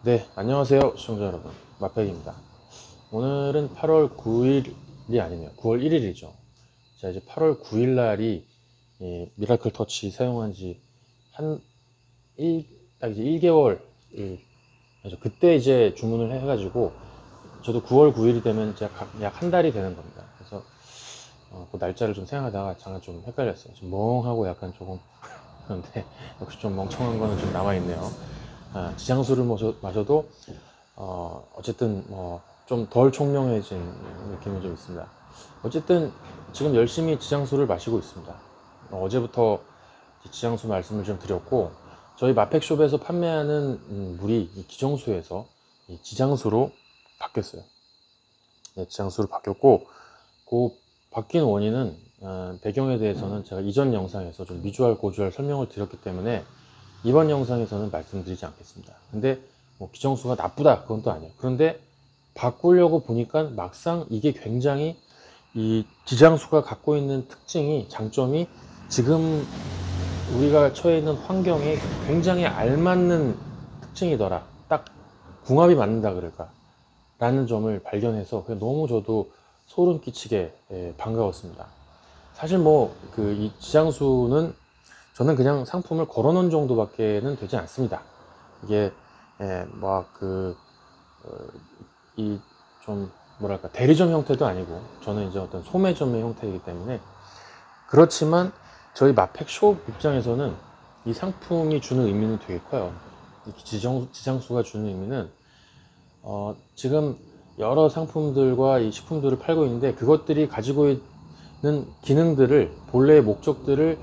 네, 안녕하세요 시청자 여러분, 마팩입니다. 오늘은 8월 9일이 아니네요, 9월 1일이죠 제가 이제 8월 9일 날이 미라클 터치 사용한 지한 딱 이제 1개월 그때 이제 주문을 해가지고 저도 9월 9일이 되면 약 한 달이 되는 겁니다. 그래서 그 날짜를 좀 생각하다가 잠깐 좀 헷갈렸어요. 좀 멍하고 약간 조금 그런데 역시 좀 멍청한 거는 좀 남아있네요. 지장수를 마셔도 어쨌든 좀 덜 총명해진 느낌이 좀 있습니다. 어쨌든 지금 열심히 지장수를 마시고 있습니다. 어제부터 지장수 말씀을 좀 드렸고, 저희 마팩숍에서 판매하는 물이 기정수에서 지장수로 바뀌었어요. 네, 지장수로 바뀌었고, 그 바뀐 원인은 배경에 대해서는 제가 이전 영상에서 좀 미주알 고주알 설명을 드렸기 때문에 이번 영상에서는 말씀드리지 않겠습니다. 근데 뭐 기정수가 나쁘다 그건 또 아니에요. 그런데 바꾸려고 보니까 막상 이게 굉장히 이 지장수가 갖고 있는 특징이, 장점이 지금 우리가 처해 있는 환경에 굉장히 알맞는 특징이더라, 딱 궁합이 맞는다 그럴까 라는 점을 발견해서 너무 저도 소름 끼치게 반가웠습니다. 사실 뭐 그 이 지장수는 저는 그냥 상품을 걸어 놓은 정도밖에는 되지 않습니다. 이게 뭐그 이 좀 뭐랄까 대리점 형태도 아니고, 저는 이제 어떤 소매점의 형태이기 때문에. 그렇지만 저희 마팩숍 입장에서는 이 상품이 주는 의미는 되게 커요. 이 지장수가 주는 의미는 지금 여러 상품들과 이 식품들을 팔고 있는데, 그것들이 가지고 있는 기능들을, 본래의 목적들을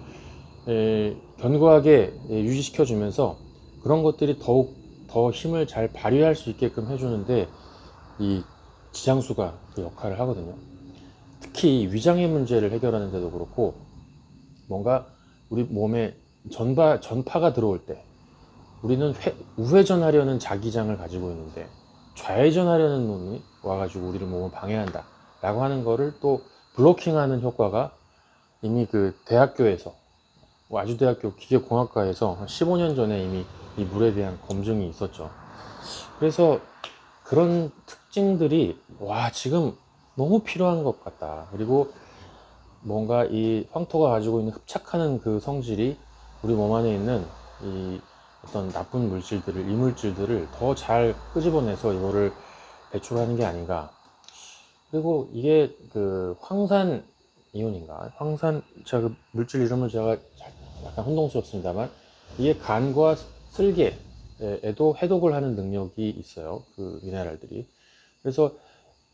견고하게 유지시켜 주면서 그런 것들이 더욱 더 힘을 잘 발휘할 수 있게끔 해주는데 이 지장수가 그 역할을 하거든요. 특히 위장의 문제를 해결하는 데도 그렇고, 뭔가 우리 몸에 전파가 들어올 때 우리는 우회전하려는 자기장을 가지고 있는데 좌회전하려는 놈이 와가지고 우리를 몸을 방해한다 라고 하는 거를 또 블로킹하는 효과가 이미 그 대학교에서, 와주대학교 기계공학과에서 한 15년 전에 이미 이 물에 대한 검증이 있었죠. 그래서 그런 특징들이 지금 너무 필요한 것 같다. 그리고 뭔가 이 황토가 가지고 있는 흡착하는 그 성질이 우리 몸 안에 있는 이 어떤 나쁜 물질들을, 이물질들을 더 잘 끄집어내서 이거를 배출하는 게 아닌가. 그리고 이게 그 황산 이온인가, 제가 그 물질 이름을 제가 약간 혼동스럽습니다만, 이게 간과 쓸개에도 해독을 하는 능력이 있어요, 그 미네랄들이. 그래서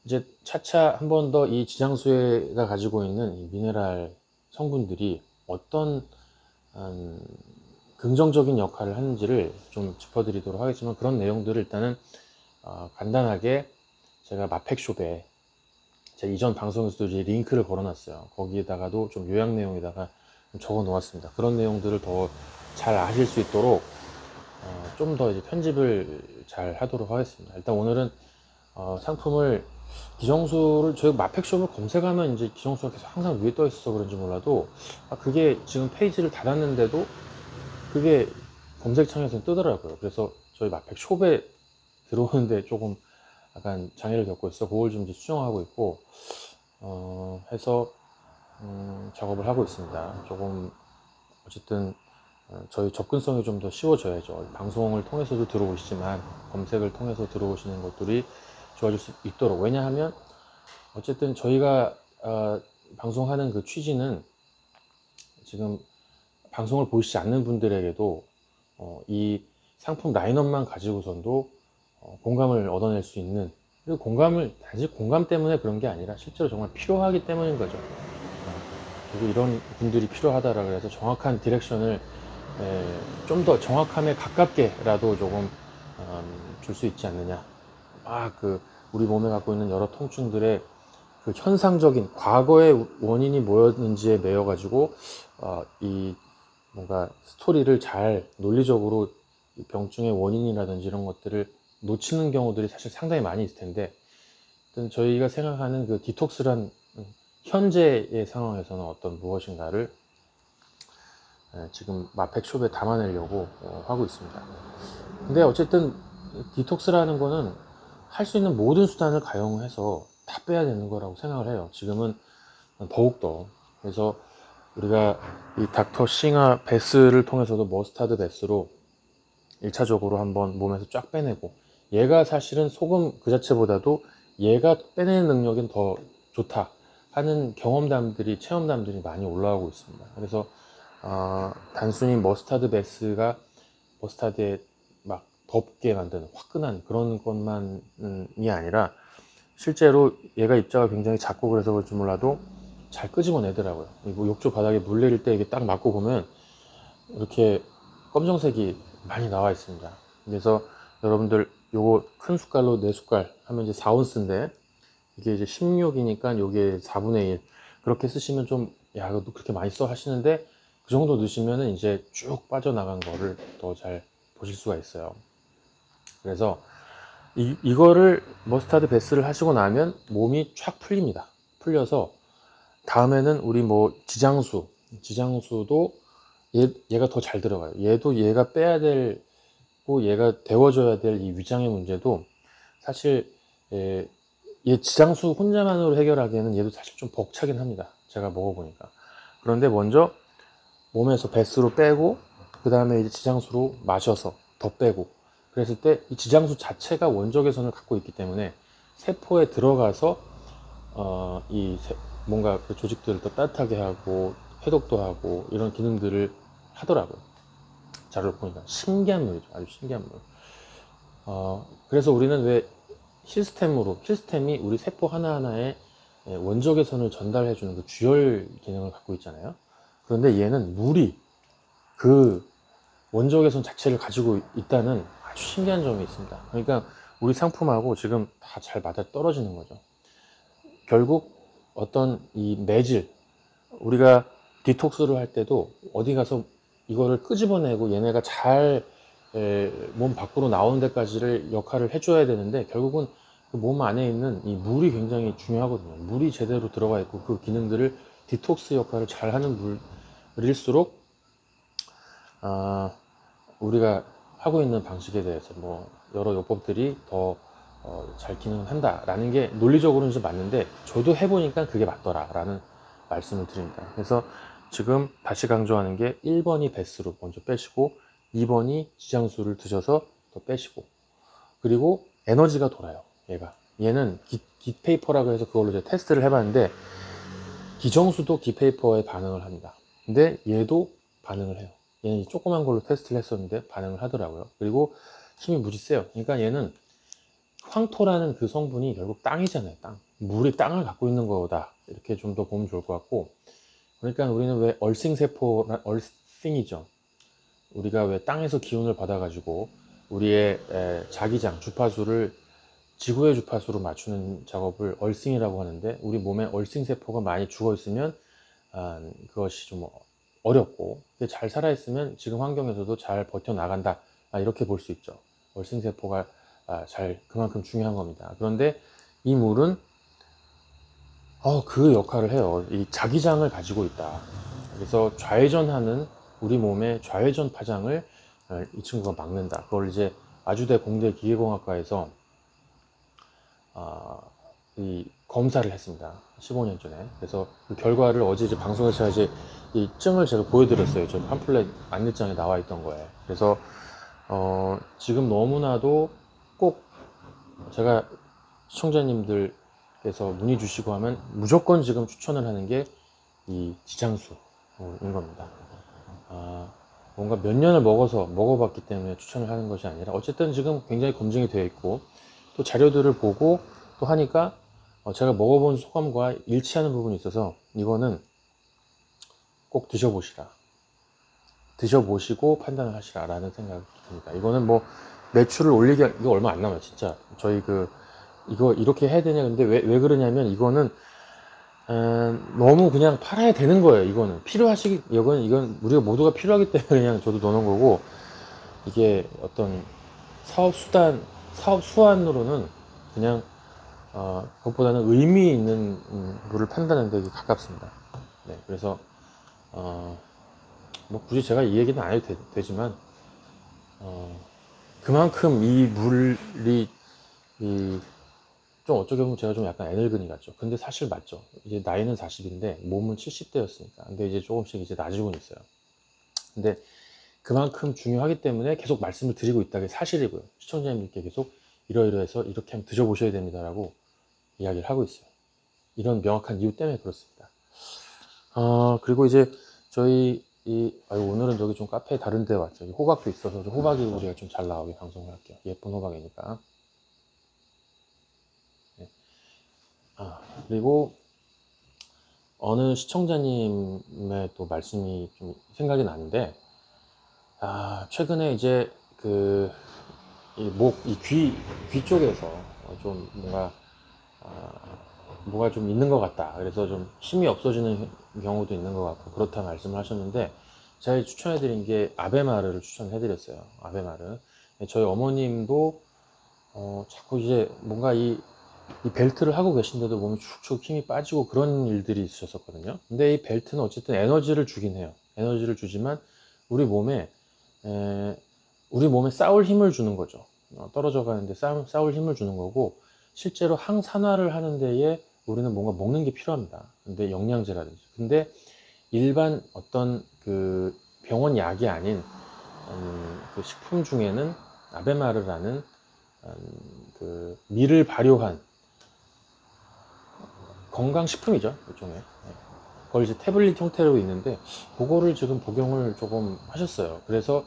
이제 차차 한 번 더 이 지장수가 가지고 있는 이 미네랄 성분들이 어떤 긍정적인 역할을 하는지를 좀 짚어드리도록 하겠지만, 그런 내용들을 일단은 간단하게 제가 마팩숍에 제가 이전 방송에서도 이제 링크를 걸어놨어요. 거기에다가도 좀 요약 내용에다가 좀 적어 놓았습니다. 그런 내용들을 더 잘 아실 수 있도록 좀 더 이제 편집을 잘 하도록 하겠습니다. 일단 오늘은 상품을, 기정수를, 저희 마팩숍을 검색하면 이제 기정수가 계속 항상 위에 떠 있어서 그런지 몰라도 그게 지금 페이지를 닫았는데도 그게 검색창에서 뜨더라고요. 그래서 저희 마팩숍에 들어오는데 조금 약간 장애를 겪고 있어. 그걸 좀 이제 수정하고 있고 해서 작업을 하고 있습니다. 조금 어쨌든 저희 접근성이 좀 더 쉬워져야죠. 방송을 통해서도 들어오시지만 검색을 통해서 들어오시는 것들이 좋아질 수 있도록. 왜냐하면 어쨌든 저희가 방송하는 그 취지는 지금 방송을 보시지 않는 분들에게도 이 상품 라인업만 가지고선도 공감을 얻어낼 수 있는, 그리고 공감을 단지 공감 때문에 그런 게 아니라 실제로 정말 필요하기 때문인 거죠. 그리고 이런 분들이 필요하다라 그래서 정확한 디렉션을 좀 더 정확함에 가깝게라도 조금 줄 수 있지 않느냐. 우리 몸에 갖고 있는 여러 통증들의 그 현상적인 과거의 원인이 뭐였는지에 매여 가지고 이 뭔가 스토리를 잘 논리적으로 병증의 원인이라든지 이런 것들을 놓치는 경우들이 사실 상당히 많이 있을 텐데, 저희가 생각하는 그 디톡스란 현재의 상황에서는 어떤 무엇인가를 지금 마팩숍에 담아내려고 하고 있습니다. 근데 어쨌든 디톡스라는 거는 할 수 있는 모든 수단을 가용해서 다 빼야 되는 거라고 생각을 해요. 지금은 더욱더. 그래서 우리가 이 닥터 싱하 베스를 통해서도 머스타드 베스로 1차적으로 한번 몸에서 쫙 빼내고, 얘가 사실은 소금 그 자체보다도 얘가 빼내는 능력은 더 좋다 하는 경험담들이, 체험담들이 많이 올라오고 있습니다. 그래서 단순히 머스타드 베스가 머스타드에 막 덥게 만드는 화끈한 그런 것만이 아니라, 실제로 얘가 입자가 굉장히 작고 그래서 그럴지 몰라도 잘 끄집어내더라고요. 뭐 욕조 바닥에 물 내릴 때 이게 딱 맞고 보면 이렇게 검정색이 많이 나와 있습니다. 그래서 여러분들 요거 큰 숟갈로 4숟갈 하면 이제 4온스인데, 이게 이제 16이니까 요게 4분의 1 그렇게 쓰시면 좀, 야 이것도 그렇게 많이 써 하시는데, 그 정도 넣으시면은 이제 쭉 빠져나간 거를 더 잘 보실 수가 있어요. 그래서 이거를 머스타드 베스를 하시고 나면 몸이 쫙 풀립니다. 풀려서 다음에는 우리 뭐 지장수도 얘가 더 잘 들어가요. 얘도 얘가 빼야 되고 얘가 데워줘야 될 이 위장의 문제도 사실 얘 지장수 혼자만으로 해결하기에는 얘도 사실 좀 벅차긴 합니다. 제가 먹어보니까. 그런데 먼저 몸에서 베스로 빼고, 그 다음에 이제 지장수로 마셔서 더 빼고, 그랬을 때 이 지장수 자체가 원적 개선을 갖고 있기 때문에 세포에 들어가서 뭔가 그 조직들을 더 따뜻하게 하고 해독도 하고 이런 기능들을 하더라고요. 자료를 보니까 신기한 물이죠. 아주 신기한 물. 그래서 우리는 왜 시스템이 우리 세포 하나하나에 원적 개선을 전달해 주는 그 주열 기능을 갖고 있잖아요. 그런데 얘는 물이 그 원적 개선 자체를 가지고 있다는 아주 신기한 점이 있습니다. 그러니까 우리 상품하고 지금 다 잘 맞아 떨어지는 거죠. 결국 어떤 이 매질, 우리가 디톡스를 할 때도 어디 가서 이거를 끄집어내고 얘네가 잘 몸 밖으로 나오는 데까지를 역할을 해줘야 되는데, 결국은 그 몸 안에 있는 이 물이 굉장히 중요하거든요. 물이 제대로 들어가 있고 그 기능들을, 디톡스 역할을 잘 하는 물일수록 우리가 하고 있는 방식에 대해서 뭐 여러 요법들이 더 잘 기능한다 라는 게 논리적으로는 좀 맞는데, 저도 해보니까 그게 맞더라 라는 말씀을 드립니다. 그래서 지금 다시 강조하는 게 1번이 베스로 먼저 빼시고, 2번이 지장수를 드셔서 더 빼시고, 그리고 에너지가 돌아요. 얘는 기페이퍼라고 해서 그걸로 이제 테스트를 해봤는데, 기정수도 기페이퍼에 반응을 합니다. 근데 얘도 반응을 해요. 얘는 조그만 걸로 테스트를 했었는데 반응을 하더라고요. 그리고 힘이 무지 세요. 그러니까 얘는 황토라는 그 성분이 결국 땅이잖아요. 물이 땅을 갖고 있는 거다, 이렇게 좀 더 보면 좋을 것 같고. 그러니까 우리는 왜 얼싱이죠. 우리가 왜 땅에서 기운을 받아 가지고 우리의 자기장 주파수를 지구의 주파수로 맞추는 작업을 얼싱이라고 하는데, 우리 몸에 얼싱 세포가 많이 죽어 있으면 그것이 좀 어렵고, 잘 살아 있으면 지금 환경에서도 잘 버텨 나간다, 이렇게 볼 수 있죠. 얼싱 세포가 그만큼 중요한 겁니다. 그런데 이 물은 그 역할을 해요. 이 자기장을 가지고 있다. 그래서 좌회전하는 우리 몸의 좌회전 파장을 이 친구가 막는다. 그걸 이제 아주대 공대 기계공학과에서 이 검사를 했습니다. 15년 전에. 그래서 그 결과를 어제 이제 방송에서 이제 이 증을 제가 보여드렸어요. 저 팜플렛 안내장에 나와 있던 거예요. 그래서 지금 너무나도 꼭 제가 시청자님들께서 문의 주시고 하면 무조건 지금 추천을 하는 게 이 지장수인 겁니다. 뭔가 몇 년을 먹어봤기 때문에 추천을 하는 것이 아니라, 어쨌든 지금 굉장히 검증이 되어 있고, 또 자료들을 보고 또 하니까 제가 먹어본 소감과 일치하는 부분이 있어서, 이거는 꼭 드셔보시고 판단을 하시라 라는 생각이 듭니다. 이거는 뭐 매출을 이거 얼마 안 남아요. 진짜 저희 이거 이렇게 해야 되냐, 근데 왜 그러냐면, 이거는 너무 그냥 팔아야 되는 거예요. 이건 우리가 모두가 필요하기 때문에 그냥 저도 넣는 거고, 이게 어떤 사업 수완으로는 그냥 그것보다는 의미 있는 물을 판다는 데 가깝습니다. 네, 그래서 뭐 굳이 제가 이 얘기는 안 해도 되지만 그만큼 이 물이 좀 어쩌게 보면 제가 좀 약간 애늙은이 같죠. 근데 사실 맞죠. 이제 나이는 40인데 몸은 70대였으니까. 근데 이제 조금씩 이제 나아지고는 있어요. 근데 그만큼 중요하기 때문에 계속 말씀을 드리고 있다는 게 사실이고요. 시청자님들께 계속 이러이러해서 이렇게 한번 드셔보셔야 됩니다라고 이야기를 하고 있어요. 이런 명확한 이유 때문에 그렇습니다. 그리고 이제 저희 오늘은 저기 좀 카페 다른 데 왔죠. 호박도 있어서 호박이 우리가 좀 잘 나오게 방송을 할게요. 예쁜 호박이니까. 네. 그리고 어느 시청자님의 또 말씀이 좀 생각이 나는데, 최근에 이제 귀 쪽에서 좀 뭐가 좀 있는 것 같다. 그래서 좀 힘이 없어지는 경우도 있는 것 같고, 그렇다 말씀을 하셨는데, 제가 추천해드린 게 아베마르를 추천해드렸어요. 아베마르. 저희 어머님도 자꾸 이제 뭔가 이 벨트를 하고 계신데도 몸이 축축 힘이 빠지고 그런 일들이 있으셨거든요. 근데 이 벨트는 어쨌든 에너지를 주긴 해요. 에너지를 주지만 우리 몸에 싸울 힘을 주는 거죠. 떨어져 가는데 싸울 힘을 주는 거고, 실제로 항산화를 하는 데에 우리는 뭔가 먹는 게 필요합니다. 근데 영양제라든지. 근데 일반 어떤 그 병원 약이 아닌 그 식품 중에는 아베마르라는 그 밀을 발효한 건강식품이죠, 일종의. 그걸 이제 태블릿 형태로 있는데, 그거를 지금 복용을 조금 하셨어요. 그래서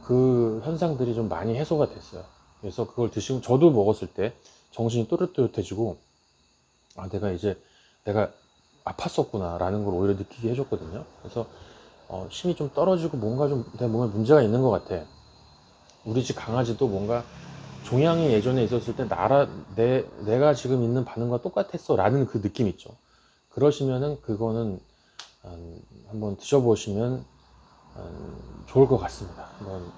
그 현상들이 좀 많이 해소가 됐어요. 그래서 그걸 드시고, 저도 먹었을 때 정신이 또렷또렷해지고, 내가 아팠었구나 라는 걸 오히려 느끼게 해줬거든요. 그래서 힘이 좀 떨어지고 뭔가 좀 내 몸에 문제가 있는 것 같아. 우리 집 강아지도 뭔가 종양이 예전에 있었을 때 내가 지금 있는 반응과 똑같았어 라는 그 느낌 있죠. 그러시면은 그거는 한번 드셔보시면 좋을 것 같습니다. 한번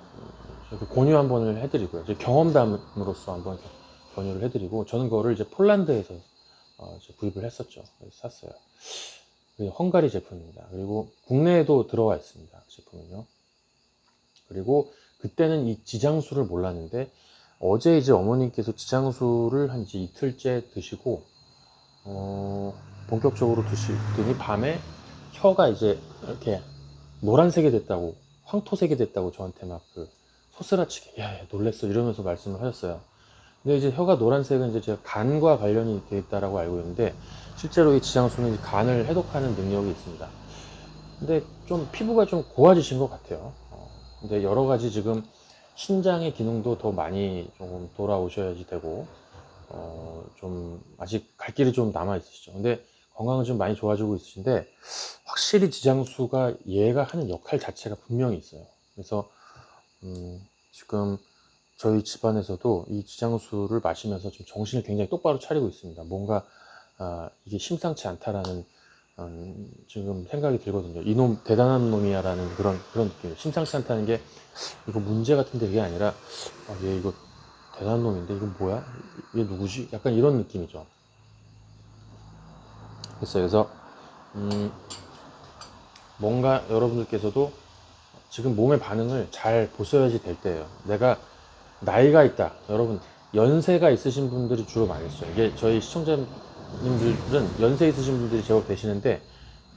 권유 한번 해드리고요. 이제 경험담으로서 한번 권유를 해드리고, 저는 그거를 이제 폴란드에서 구입을 했었죠. 그래서 샀어요. 헝가리 제품입니다. 그리고 국내에도 들어와 있습니다. 제품은요. 그리고 그때는 이 지장수를 몰랐는데, 어제 이제 어머님께서 지장수를 한 이제 이틀째 드시고 본격적으로 드시더니 밤에 혀가 이제 이렇게 노란색이 됐다고, 황토색이 됐다고 저한테 막 소스라치게 야 놀랬어 이러면서 말씀을 하셨어요. 근데 이제 혀가 노란색은 이제 제가 간과 관련이 되어 있다라고 알고 있는데, 실제로 이 지장수는 간을 해독하는 능력이 있습니다. 근데 좀 피부가 좀 고와지신 것 같아요. 근데 여러 가지 지금 신장의 기능도 더 많이 조금 돌아오셔야지 되고, 좀 아직 갈 길이 좀 남아 있으시죠. 근데 건강은 좀 많이 좋아지고 있으신데, 확실히 지장수가 얘가 하는 역할 자체가 분명히 있어요. 그래서 지금 저희 집안에서도 이 지장수를 마시면서 좀 정신을 굉장히 똑바로 차리고 있습니다. 뭔가 이게 심상치 않다라는 지금 생각이 들거든요. 이놈 대단한 놈이야라는 그런 느낌. 심상치 않다는 게 이거 문제 같은데 그게 아니라 얘 이거 대단한 놈인데 이건 뭐야? 얘 누구지? 약간 이런 느낌이죠. 그래서 뭔가 여러분들께서도 지금 몸의 반응을 잘 보셔야지 될 때예요. 내가 나이가 있다. 여러분 연세가 있으신 분들이 주로 많이 있어요. 이게 저희 시청자님들은 연세 있으신 분들이 제법 되시는데,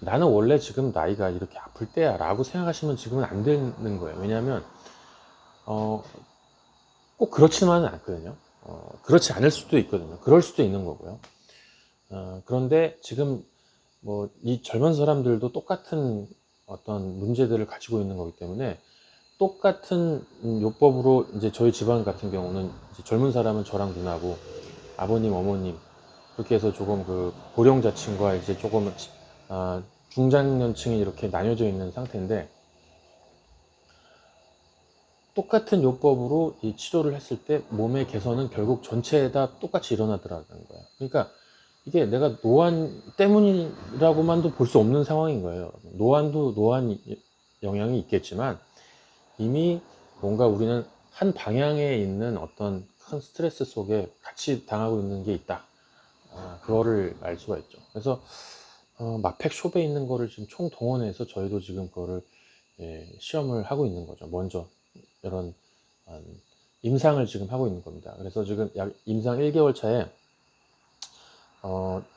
나는 원래 지금 나이가 이렇게 아플 때야 라고 생각하시면 지금은 안 되는 거예요. 왜냐하면 꼭 그렇지만은 않거든요. 그렇지 않을 수도 있거든요. 그럴 수도 있는 거고요. 그런데 지금 뭐 이 젊은 사람들도 똑같은 어떤 문제들을 가지고 있는 거기 때문에, 똑같은 요법으로 이제 저희 집안 같은 경우는 이제 젊은 사람은 저랑 누나고, 아버님, 어머님 그렇게 해서 조금 그 고령자층과 이제 조금 중장년층이 이렇게 나뉘어져 있는 상태인데, 똑같은 요법으로 이 치료를 했을 때 몸의 개선은 결국 전체에 다 똑같이 일어나더라는 거예요. 그러니까 이게 내가 노안 때문이라고만도 볼 수 없는 상황인 거예요. 노안도 노안 영향이 있겠지만, 이미 뭔가 우리는 한 방향에 있는 어떤 큰 스트레스 속에 같이 당하고 있는 게 있다. 그거를 알 수가 있죠. 그래서 마펙 숍에 있는 거를 지금 총동원해서 저희도 지금 그거를 시험을 하고 있는 거죠. 먼저 이런 임상을 지금 하고 있는 겁니다. 그래서 지금 약 임상 1개월 차에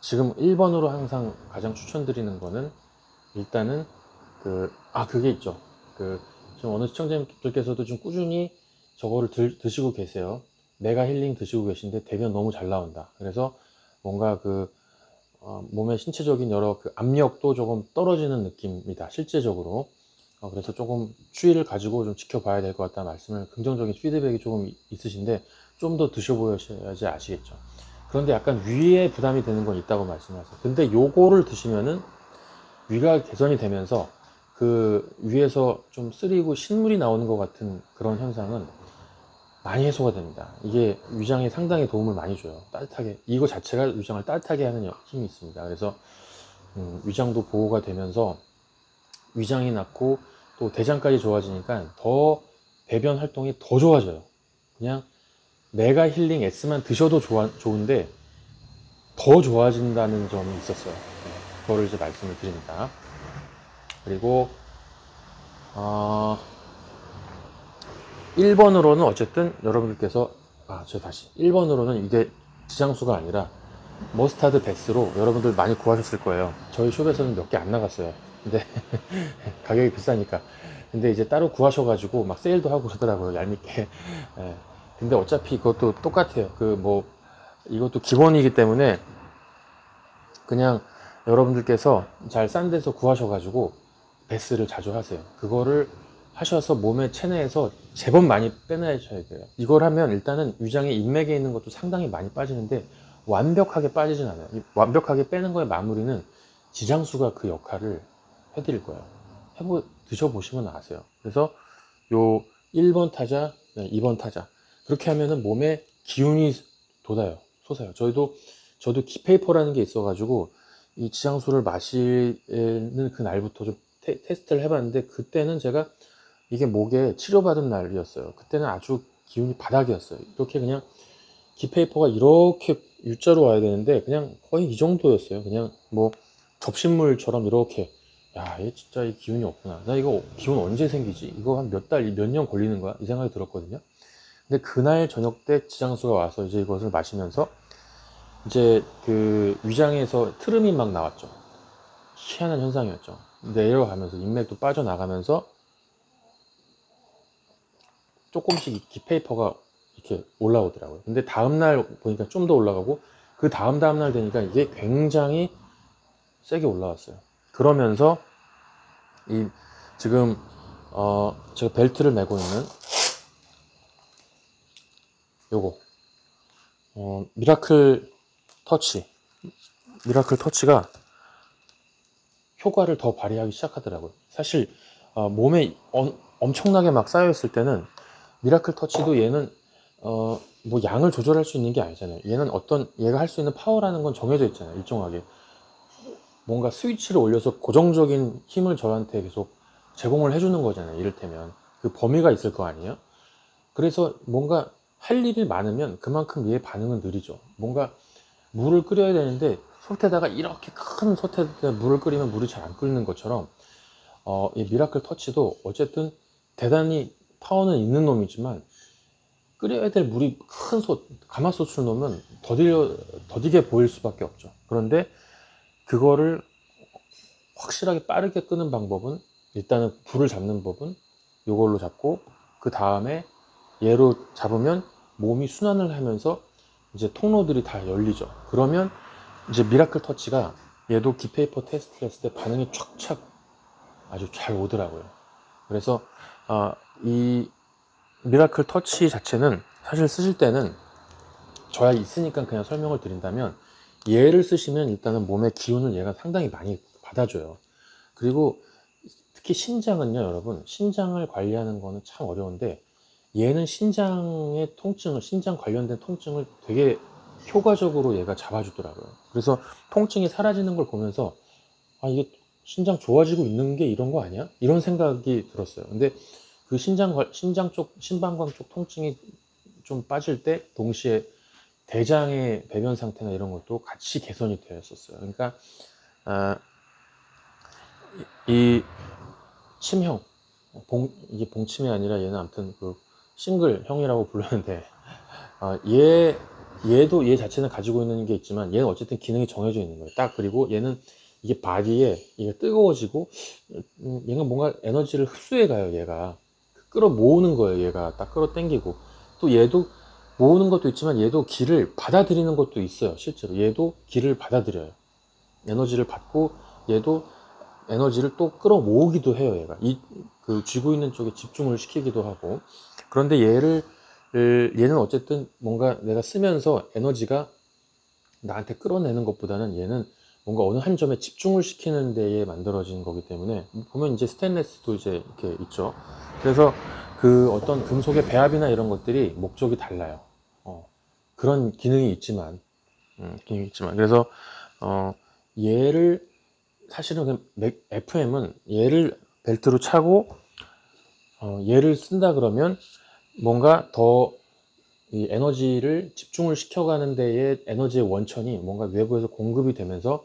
지금 1번으로 항상 가장 추천드리는 거는 일단은 그게 있죠. 지금 어느 시청자님들께서도 좀 꾸준히 저거를 드시고 계세요. 메가 힐링 드시고 계신데 대변 너무 잘 나온다. 그래서 뭔가 몸의 신체적인 여러 압력도 조금 떨어지는 느낌이다. 실제적으로. 그래서 조금 추이를 가지고 좀 지켜봐야 될 것 같다는 말씀을, 긍정적인 피드백이 조금 있으신데 좀 더 드셔보셔야지 아시겠죠. 그런데 약간 위에 부담이 되는 건 있다고 말씀하세요. 근데 요거를 드시면은 위가 개선이 되면서 그 위에서 좀 쓰리고 신물이 나오는 것 같은 그런 현상은 많이 해소가 됩니다. 이게 위장에 상당히 도움을 많이 줘요. 따뜻하게, 이거 자체가 위장을 따뜻하게 하는 힘이 있습니다. 그래서 위장도 보호가 되면서 위장이 낫고 또 대장까지 좋아지니까 더 배변 활동이 더 좋아져요. 그냥 메가 힐링 S만 드셔도 좋은데 더 좋아진다는 점이 있었어요. 그거를 이제 말씀을 드립니다. 그리고 1번으로는 어쨌든 여러분들께서 다시 1번으로는 이게 지장수가 아니라 머스타드 베스로 여러분들 많이 구하셨을 거예요. 저희 숍에서는 몇 개 안 나갔어요. 근데 가격이 비싸니까. 근데 이제 따로 구하셔가지고 막 세일도 하고 그러더라고요, 얄밉게. 예. 근데 어차피 그것도 똑같아요. 이것도 기본이기 때문에 그냥 여러분들께서 잘 싼 데서 구하셔가지고 베스를 자주 하세요. 그거를 하셔서 몸의 체내에서 제법 많이 빼내셔야 돼요. 이걸 하면 일단은 위장의 인맥에 있는 것도 상당히 많이 빠지는데 완벽하게 빠지진 않아요. 완벽하게 빼는 거의 마무리는 지장수가 그 역할을 해드릴 거예요. 드셔보시면 아세요. 그래서 요 1번 타자, 2번 타자 그렇게 하면은 몸에 기운이 솟아요. 저도 키페이퍼라는 게 있어가지고 이 지장수를 마시는 그 날부터 좀 테스트를 해봤는데, 그때는 제가 이게 목에 치료받은 날이었어요. 그때는 아주 기운이 바닥이었어요. 이렇게 그냥 키페이퍼가 이렇게 U자로 와야 되는데 그냥 거의 이 정도였어요. 그냥 뭐 접신물처럼 이렇게. 얘 진짜 이 기운이 없구나. 나 이거 기운 언제 생기지? 이거 한 몇 달, 몇 년 걸리는 거야? 이 생각이 들었거든요. 근데 그날 저녁 때 지장수가 와서 이제 이것을 마시면서 이제 위장에서 트름이 막 나왔죠. 희한한 현상이었죠. 내려가면서 인맥도 빠져나가면서 조금씩 기페이퍼가 이렇게 올라오더라고요. 근데 다음날 보니까 좀 더 올라가고 그 다음날 되니까 이게 굉장히 세게 올라왔어요. 그러면서 지금 제가 벨트를 메고 있는 요거 미라클 터치가 효과를 더 발휘하기 시작하더라고요. 사실 몸에 엄청나게 막 쌓여있을 때는 미라클 터치도 얘는 뭐 양을 조절할 수 있는 게 아니잖아요. 얘가 할 수 있는 파워라는 건 정해져 있잖아요. 일정하게 뭔가 스위치를 올려서 고정적인 힘을 저한테 계속 제공을 해주는 거잖아요. 이를테면 그 범위가 있을 거 아니에요. 그래서 뭔가 할 일이 많으면 그만큼 얘의 반응은 느리죠. 뭔가 물을 끓여야 되는데 솥에다가 이렇게 큰 솥에다 물을 끓이면 물이 잘 안 끓는 것처럼 이 미라클 터치도 어쨌든 대단히 파워는 있는 놈이지만 끓여야 될 물이 큰 가마솥을 놓으면 더디게 보일 수밖에 없죠. 그런데 그거를 확실하게 빠르게 끄는 방법은, 일단은 불을 잡는 법은 이걸로 잡고 그 다음에 얘로 잡으면 몸이 순환을 하면서 이제 통로들이 다 열리죠. 그러면 이제 미라클 터치가 얘도 기페이퍼 테스트를 했을 때 반응이 촥촥 아주 잘 오더라고요. 그래서 이 미라클 터치 자체는 사실 쓰실 때는 저야 있으니까 그냥 설명을 드린다면, 얘를 쓰시면 일단은 몸의 기운을 얘가 상당히 많이 받아줘요. 그리고 특히 신장은요, 여러분, 신장을 관리하는 거는 참 어려운데 얘는 신장 관련된 통증을 되게 효과적으로 얘가 잡아주더라고요. 그래서 통증이 사라지는 걸 보면서 이게 신장 좋아지고 있는 게 이런 거 아니야? 이런 생각이 들었어요. 근데 그 신방광 쪽 통증이 좀 빠질 때 동시에 대장의 배변 상태나 이런 것도 같이 개선이 되었었어요. 그러니까 이 침형, 이게 봉침이 아니라 얘는 아무튼 싱글 형이라고 부르는데 얘도 얘 자체는 가지고 있는 게 있지만 얘는 어쨌든 기능이 정해져 있는 거예요. 딱. 그리고 얘는 이게 바디에 이게 뜨거워지고 얘가 뭔가 에너지를 흡수해 가요. 얘가 끌어 모으는 거예요. 얘가 딱 끌어 당기고, 또 얘도 모으는 것도 있지만 얘도 기를 받아들이는 것도 있어요. 실제로 얘도 기를 받아들여요. 에너지를 받고 얘도 에너지를 또 끌어 모으기도 해요. 얘가 그 쥐고 있는 쪽에 집중을 시키기도 하고. 그런데 얘는 어쨌든 뭔가 내가 쓰면서 에너지가 나한테 끌어내는 것보다는 얘는 뭔가 어느 한 점에 집중을 시키는 데에 만들어진 거기 때문에, 보면 이제 스테인레스도 이제 이렇게 있죠. 그래서 그 어떤 금속의 배합이나 이런 것들이 목적이 달라요. 그런 기능이 있지만, 그래서 얘를 사실은 FM은 얘를 벨트로 차고 얘를 쓴다 그러면 뭔가 더 이 에너지를 집중을 시켜가는 데에 에너지의 원천이 뭔가 외부에서 공급이 되면서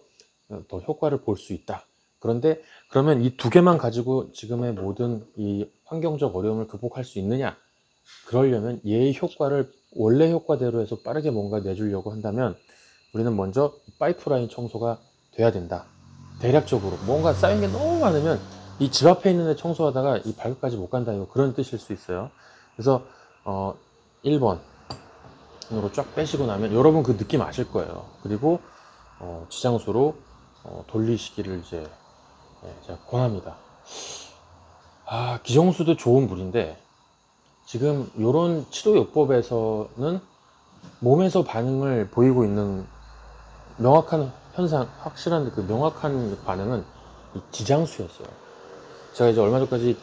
더 효과를 볼 수 있다. 그런데 그러면 이 두 개만 가지고 지금의 모든 이 환경적 어려움을 극복할 수 있느냐? 그러려면 얘의 효과를 원래 효과대로 해서 빠르게 뭔가 내주려고 한다면 우리는 먼저 파이프라인 청소가 돼야 된다. 대략적으로 뭔가 쌓인 게 너무 많으면 이 집 앞에 있는 데 청소하다가 이 발끝까지 못 간다, 이거 그런 뜻일 수 있어요. 그래서 1번으로 쫙 빼시고 나면 여러분 그 느낌 아실 거예요. 그리고 지장수로 돌리시기를 이제 제가 권합니다. 기정수도 좋은 물인데 지금 이런 치료요법에서는 몸에서 반응을 보이고 있는 명확한 현상, 확실한 그 명확한 반응은 이 지장수였어요. 제가 이제 얼마 전까지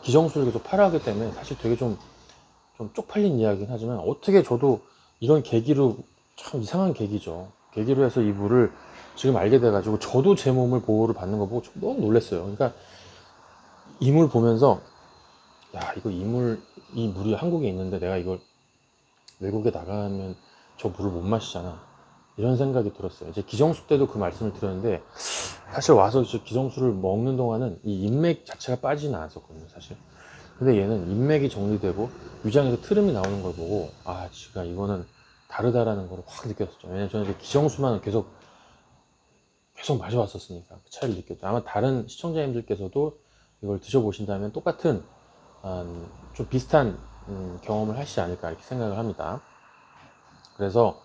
기정수를 계속 팔아하기 때문에 사실 되게 좀 쪽팔린 이야기긴 하지만, 어떻게 저도 이런 계기로, 참 이상한 계기죠. 계기로 해서 이 물을 지금 알게 돼가지고 저도 제 몸을 보호를 받는 거 보고 너무 놀랐어요. 그러니까 이 물 보면서 야, 이거 이 물이 한국에 있는데 내가 이걸 외국에 나가면 저 물을 못 마시잖아, 이런 생각이 들었어요. 이제 기정수 때도 그 말씀을 드렸는데 사실 와서 기정수를 먹는 동안은 이 인맥 자체가 빠지진 않았었거든요, 사실. 근데 얘는 인맥이 정리되고 위장에서 트름이 나오는 걸 보고 제가 이거는 다르다라는 걸 확 느꼈었죠. 왜냐면 저는 이제 기정수만 계속 마셔왔었으니까 그 차이를 느꼈죠. 아마 다른 시청자님들께서도 이걸 드셔보신다면 똑같은 좀 비슷한 경험을 하시지 않을까 이렇게 생각을 합니다. 그래서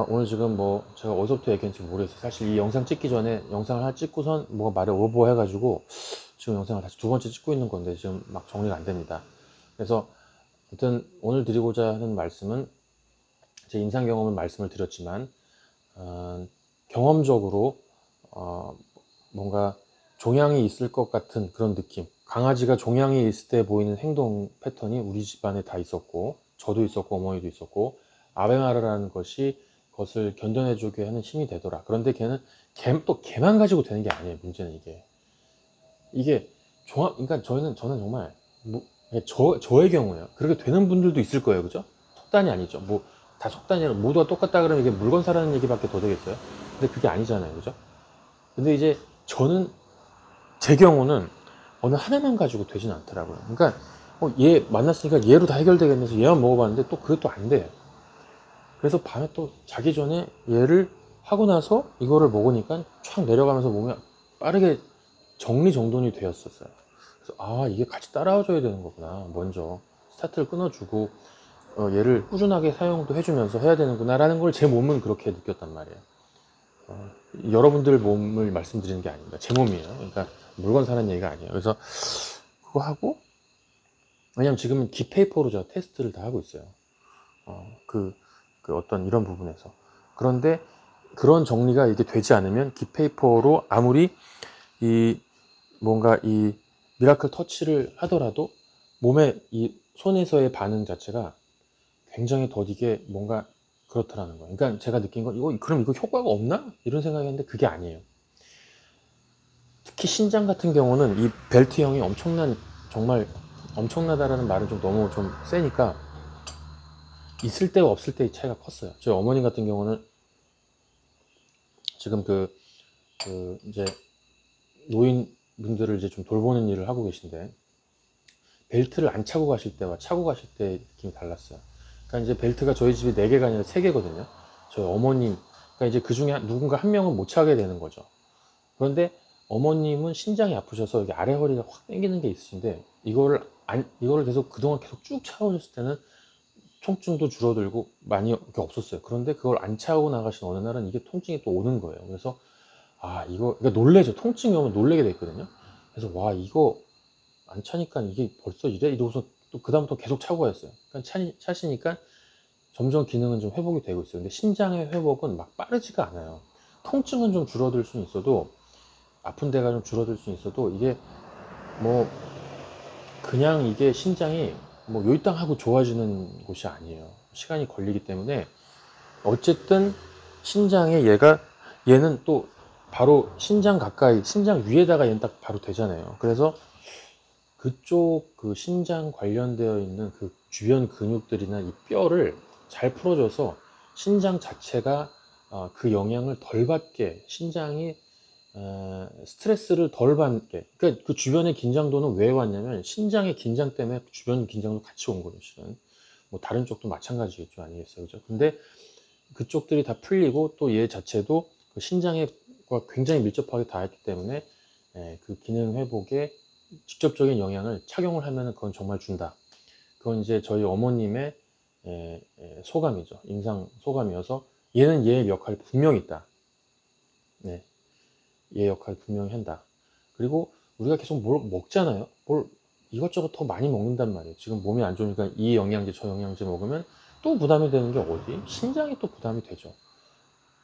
오늘 지금 뭐 제가 어디서부터 얘기했는지 모르겠어요. 사실 이 영상 찍기 전에 영상을 하나 찍고선 뭐가 말에 오버해가지고 지금 영상을 다시 두 번째 찍고 있는 건데 지금 막 정리가 안 됩니다. 그래서 아무튼 오늘 드리고자 하는 말씀은 제 임상 경험을 말씀을 드렸지만 경험적으로 뭔가 종양이 있을 것 같은 그런 느낌, 강아지가 종양이 있을 때 보이는 행동 패턴이 우리 집안에 다 있었고 저도 있었고 어머니도 있었고, 아베마르라는 것이 그것을 견뎌내주게 하는 힘이 되더라. 그런데 걔는 또 걔만 가지고 되는 게 아니에요. 문제는 이게 그러니까 저는 정말 저의 경우에요. 그렇게 되는 분들도 있을 거예요, 그죠? 속단이 아니죠. 뭐 다 속단이 아니라 모두가 똑같다 그러면 이게 물건 사라는 얘기밖에 더 되겠어요? 근데 그게 아니잖아요, 그죠? 근데 이제 저는 제 경우는 어느 하나만 가지고 되진 않더라고요. 그러니까 얘 만났으니까 얘로 다 해결되겠네서 얘만 먹어봤는데 또 그것도 안 돼요. 그래서 밤에 또 자기 전에 얘를 하고 나서 이거를 먹으니까 촥 내려가면서 몸이 빠르게 정리정돈이 되었었어요. 그래서 이게 같이 따라와줘야 되는 거구나. 먼저 스타트를 끊어주고 얘를 꾸준하게 사용도 해주면서 해야 되는구나 라는 걸 제 몸은 그렇게 느꼈단 말이에요. 여러분들 몸을 말씀드리는 게 아닙니다. 제 몸이에요. 그러니까 물건 사는 얘기가 아니에요. 그래서 그거 하고, 왜냐면 지금은 기페이퍼로 제가 테스트를 다 하고 있어요. 그 어떤 이런 부분에서. 그런데 그런 정리가 이게 되지 않으면 기페이퍼로 아무리 뭔가 이 미라클 터치를 하더라도 몸의 이 손에서의 반응 자체가 굉장히 더디게 뭔가 그렇더라는 거예요. 그러니까 제가 느낀 건 그럼 이거 효과가 없나? 이런 생각이 했는데 그게 아니에요. 특히 신장 같은 경우는 이 벨트형이 정말 엄청나다라는 말은 좀 너무 좀 세니까 있을 때와 없을 때의 차이가 컸어요. 저희 어머님 같은 경우는 지금 이제 노인분들을 이제 좀 돌보는 일을 하고 계신데 벨트를 안 차고 가실 때와 차고 가실 때 느낌이 달랐어요. 그러니까 이제 벨트가 저희 집이 4개가 아니라 3개거든요. 저희 어머님, 그러니까 이제 그 중에 누군가 한 명은 못 차게 되는 거죠. 그런데 어머님은 신장이 아프셔서 여기 아래 허리가 확 당기는 게 있으신데, 이거를 계속 그동안 계속 쭉 차오셨을 때는 통증도 줄어들고 많이 이렇게 없었어요. 그런데 그걸 안 차고 나가신 어느 날은 이게 통증이 또 오는 거예요. 그래서 그러니까 놀래죠. 통증이 오면 놀래게 돼 있거든요. 그래서 와, 이거 안 차니까 이게 벌써 이래? 이러고서 또 그다음부터 계속 차고 했어요. 그러니까 차시니까 점점 기능은 좀 회복이 되고 있어요. 근데 신장의 회복은 막 빠르지가 않아요. 통증은 좀 줄어들 수는 있어도, 아픈 데가 좀 줄어들 수는 있어도, 이게 뭐 그냥 이게 신장이 뭐 요이땅 하고 좋아지는 곳이 아니에요. 시간이 걸리기 때문에. 어쨌든 신장에 얘는 또 바로 신장 가까이, 신장 위에다가 얘는 딱 바로 되잖아요. 그래서 그쪽 그 신장 관련되어 있는 그 주변 근육들이나 이 뼈를 잘 풀어줘서 신장 자체가 그 영향을 덜 받게, 신장이 스트레스를 덜 받게. 그러니까 그 주변의 긴장도는 왜 왔냐면 신장의 긴장 때문에 주변 긴장도 같이 온 거예요. 실은 뭐 다른 쪽도 마찬가지겠죠, 아니겠어요, 그죠? 근데 그쪽들이 다 풀리고 또 얘 자체도 그 신장에 굉장히 밀접하게 닿았기 때문에 그 기능 회복에 직접적인 영향을 착용을 하면 그건 정말 준다. 그건 이제 저희 어머님의 소감이죠. 임상 소감이어서 얘는 얘의 역할이 분명히 있다. 네, 얘의 역할이 분명히 한다. 그리고 우리가 계속 뭘 먹잖아요. 뭘 이것저것 더 많이 먹는단 말이에요. 지금 몸이 안 좋으니까 이 영양제 저 영양제 먹으면 또 부담이 되는 게 어디? 신장이 또 부담이 되죠.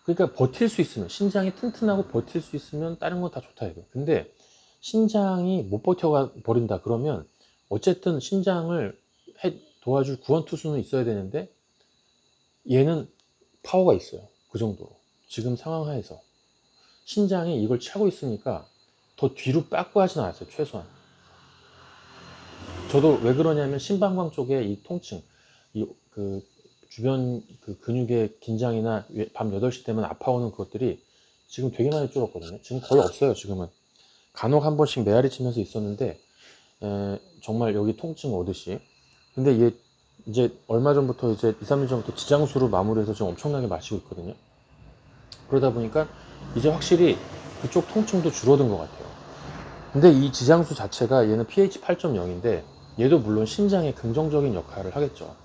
그러니까 버틸 수 있으면, 신장이 튼튼하고 버틸 수 있으면 다른 건 다 좋다 이거. 근데 신장이 못 버텨가 버린다 그러면 어쨌든 신장을 도와줄 구원투수는 있어야 되는데 얘는 파워가 있어요. 그 정도로. 지금 상황 하에서 신장이 이걸 차고 있으니까 더 뒤로 빠꾸 하진 않았어요. 최소한. 저도 왜 그러냐면 심방광 쪽에 이 통증, 그 주변 그 근육의 긴장이나 밤 8시 되면 아파오는 그것들이 지금 되게 많이 줄었거든요. 지금 거의 없어요. 지금은 간혹 한 번씩 메아리 치면서 있었는데 정말 여기 통증 오듯이. 근데 얘 이제 얼마 전부터 이제 2, 3일 전부터 지장수로 마무리해서 지금 엄청나게 마시고 있거든요. 그러다 보니까 이제 확실히 그쪽 통증도 줄어든 것 같아요. 근데 이 지장수 자체가 얘는 pH 8.0인데 얘도 물론 신장에 긍정적인 역할을 하겠죠.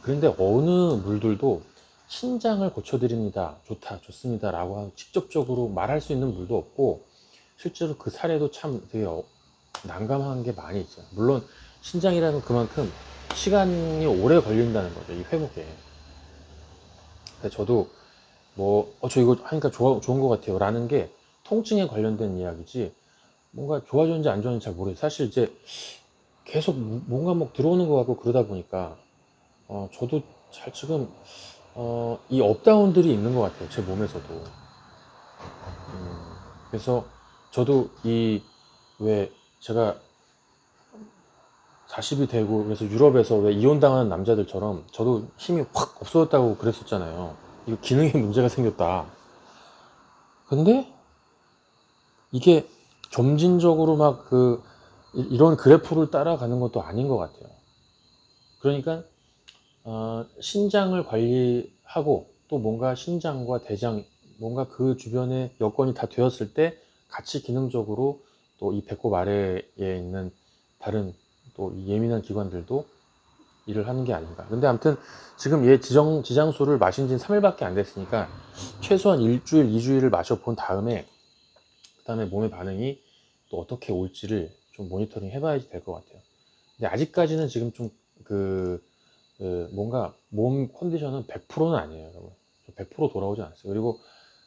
그런데 어느 물들도 신장을 고쳐드립니다, 좋다, 좋습니다 라고 직접적으로 말할 수 있는 물도 없고, 실제로 그 사례도 참 되게 난감한 게 많이 있어요. 물론 신장이라는 그만큼 시간이 오래 걸린다는 거죠, 이 회복에. 근데 저도 뭐 저 이거 하니까 좋은 것 같아요 라는 게 통증에 관련된 이야기지, 뭔가 좋아졌는지 안 좋아졌는지 잘 모르겠어요. 사실 이제 계속 뭔가 막 들어오는 것 같고 그러다 보니까 저도 잘 지금 이 업다운들이 있는 것 같아요, 제 몸에서도. 그래서 저도 왜 제가 40이 되고 그래서 유럽에서 왜 이혼당하는 남자들처럼 저도 힘이 확 없어졌다고 그랬었잖아요. 이거 기능에 문제가 생겼다. 근데 이게 점진적으로 막 이런 그래프를 따라가는 것도 아닌 것 같아요. 그러니까 신장을 관리하고 또 뭔가 신장과 대장, 뭔가 그 주변에 여건이 다 되었을 때 같이 기능적으로 또 이 배꼽 아래에 있는 다른 또 예민한 기관들도 일을 하는 게 아닌가. 근데 아무튼 지금 얘 지장수를 마신 지는 3일밖에 안 됐으니까 최소한 일주일, 2주일을 마셔본 다음에 그 다음에 몸의 반응이 또 어떻게 올지를 좀 모니터링 해봐야지 될 것 같아요. 근데 아직까지는 지금 좀 뭔가 몸 컨디션은 100%는 아니에요, 여러분. 100% 돌아오지 않았어요. 그리고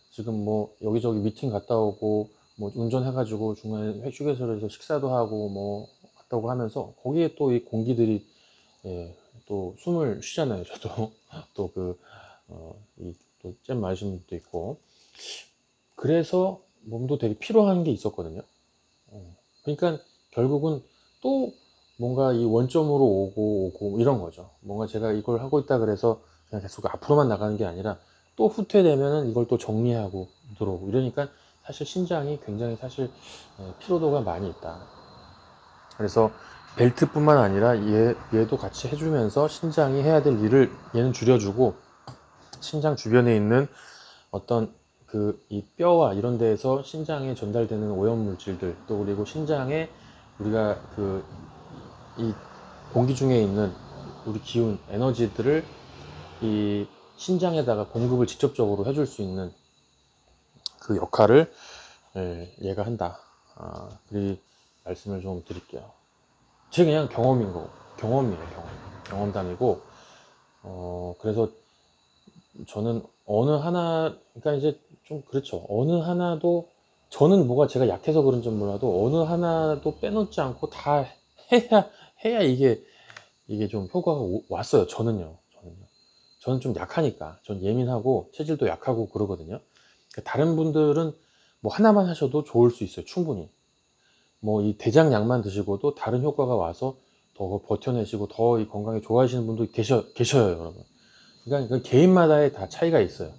지금 뭐 여기저기 미팅 갔다 오고 뭐 운전해가지고 중간에 휴게소에서 식사도 하고 뭐 갔다 오고 하면서 거기에 또 이 공기들이 또 숨을 쉬잖아요. 저도 또 잼 마시는 분도 있고, 그래서 몸도 되게 피로한 게 있었거든요. 그러니까 결국은 또 뭔가 이 원점으로 오고 이런 거죠. 뭔가 제가 이걸 하고 있다 그래서 그냥 계속 앞으로만 나가는 게 아니라 또 후퇴되면은 이걸 또 정리하고 들어오고 이러니까 사실 신장이 굉장히 사실 피로도가 많이 있다. 그래서 벨트뿐만 아니라 얘도 같이 해주면서 신장이 해야 될 일을 얘는 줄여주고, 신장 주변에 있는 어떤 이 뼈와 이런 데에서 신장에 전달되는 오염 물질들, 또 그리고 신장에 우리가 이 공기 중에 있는 우리 기운, 에너지들을 이 신장에다가 공급을 직접적으로 해줄 수 있는 그 역할을 얘가 한다. 그 말씀을 좀 드릴게요. 제 그냥 경험이에요. 경험담이고, 그래서 저는 어느 하나, 그러니까 이제 좀 그렇죠. 어느 하나도, 저는 뭐가 제가 약해서 그런지 몰라도 어느 하나도 빼놓지 않고 다 해야 이게 좀 효과가 왔어요. 저는요. 저는 좀 약하니까. 전 예민하고 체질도 약하고 그러거든요. 그러니까 다른 분들은 뭐 하나만 하셔도 좋을 수 있어요. 충분히. 뭐 이 대장약만 드시고도 다른 효과가 와서 더 버텨내시고 더 이 건강에 좋아하시는 분도 계셔요, 여러분. 그러니까 개인마다의 다 차이가 있어요.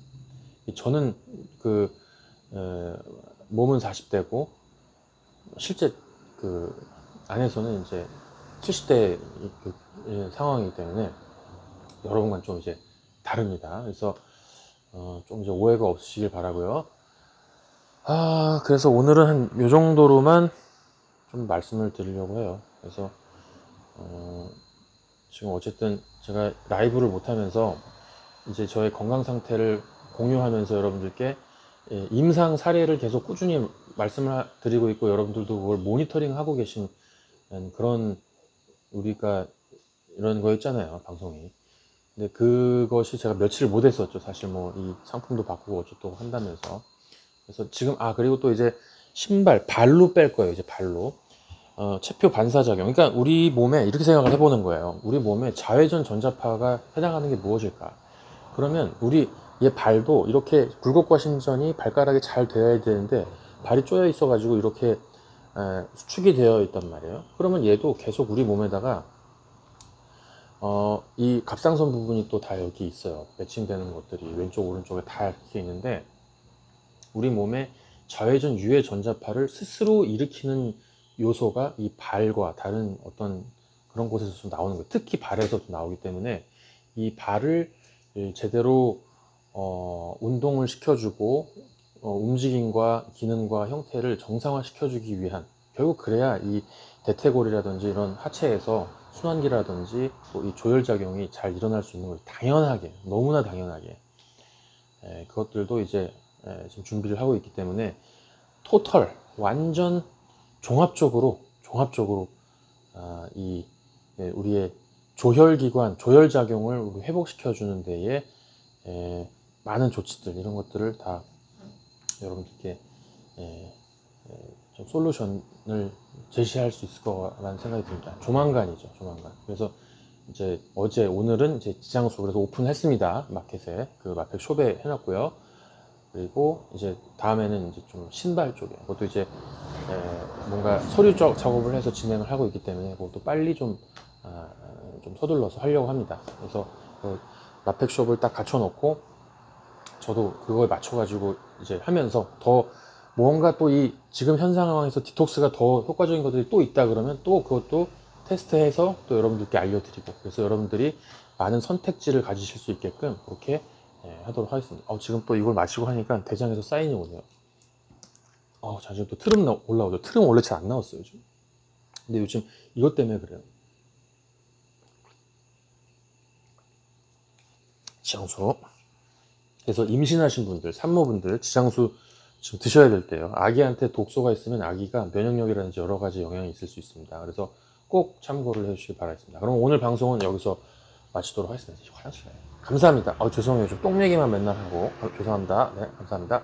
저는 몸은 40대고 실제 안에서는 이제 70대 상황이기 때문에 여러분과 좀 이제 다릅니다. 그래서 좀 이제 오해가 없으시길 바라고요. 그래서 오늘은 한 요 정도로만 좀 말씀을 드리려고 해요. 그래서 지금 어쨌든 제가 라이브를 못하면서 이제 저의 건강 상태를 공유하면서 여러분들께 임상 사례를 계속 꾸준히 말씀을 드리고 있고, 여러분들도 그걸 모니터링 하고 계신 그런, 우리가 이런 거였잖아요, 방송이. 근데 그것이 제가 며칠을 못 했었죠. 사실 뭐 이 상품도 바꾸고 어쩌고 한다면서. 그래서 지금 그리고 또 이제 발로 뺄 거예요. 이제 발로 체표 반사작용. 그러니까 우리 몸에 이렇게 생각을 해보는 거예요. 우리 몸에 자외선 전자파가 해당하는 게 무엇일까? 그러면 우리 얘 발도 이렇게 굴곡과 신전이 발가락에 잘 되어야 되는데 발이 쪼여 있어 가지고 이렇게 수축이 되어 있단 말이에요. 그러면 얘도 계속 우리 몸에다가 이 갑상선 부분이 또 다 여기 있어요. 매칭되는 것들이 왼쪽 오른쪽에 다 이렇게 있는데, 우리 몸에 자외선 유해 전자파를 스스로 일으키는 요소가 이 발과 다른 어떤 그런 곳에서 나오는 거예요. 특히 발에서 나오기 때문에 이 발을 제대로 운동을 시켜주고 움직임과 기능과 형태를 정상화 시켜주기 위한, 결국 그래야 이 대퇴골이라든지 이런 하체에서 순환기라든지 이 조혈작용이 잘 일어날 수 있는 거예요. 당연하게, 너무나 당연하게. 그것들도 이제 지금 준비를 하고 있기 때문에 완전 종합적으로 우리의 조혈기관, 조혈작용을 회복시켜주는 데에 많은 조치들, 이런 것들을 다 여러분들께 좀 솔루션을 제시할 수 있을 거라는 생각이 듭니다. 조만간이죠, 조만간. 그래서 이제 오늘은 이제 지장수, 그래서 오픈했습니다. 마켓에, 마켓 숍에 해놨고요. 그리고 이제 다음에는 이제 좀 신발 쪽에, 그것도 이제 뭔가 서류 작업을 해서 진행을 하고 있기 때문에 그것도 빨리 좀 서둘러서 하려고 합니다. 그래서 마펫숍을 딱 갖춰놓고 저도 그거에 맞춰가지고 이제 하면서 더 뭔가 또 지금 현 상황에서 디톡스가 더 효과적인 것들이 또 있다 그러면 또 그것도 테스트해서 또 여러분들께 알려드리고, 그래서 여러분들이 많은 선택지를 가지실 수 있게끔 그렇게 하도록 하겠습니다. 지금 또 이걸 마시고 하니까 대장에서 사인이 오네요. 자, 지금 또 트름 올라오죠. 트름 원래 잘 안 나왔어요, 요즘. 근데 요즘 이것 때문에 그래요. 지장수. 그래서 임신하신 분들, 산모분들, 지장수 지금 드셔야 될 때요. 아기한테 독소가 있으면 아기가 면역력이라든지 여러 가지 영향이 있을 수 있습니다. 그래서 꼭 참고를 해주시기 바라겠습니다. 그럼 오늘 방송은 여기서 마치도록 하겠습니다. 화장실 가요. 감사합니다. 죄송해요. 좀 똥 얘기만 맨날 하고. 죄송합니다. 네, 감사합니다.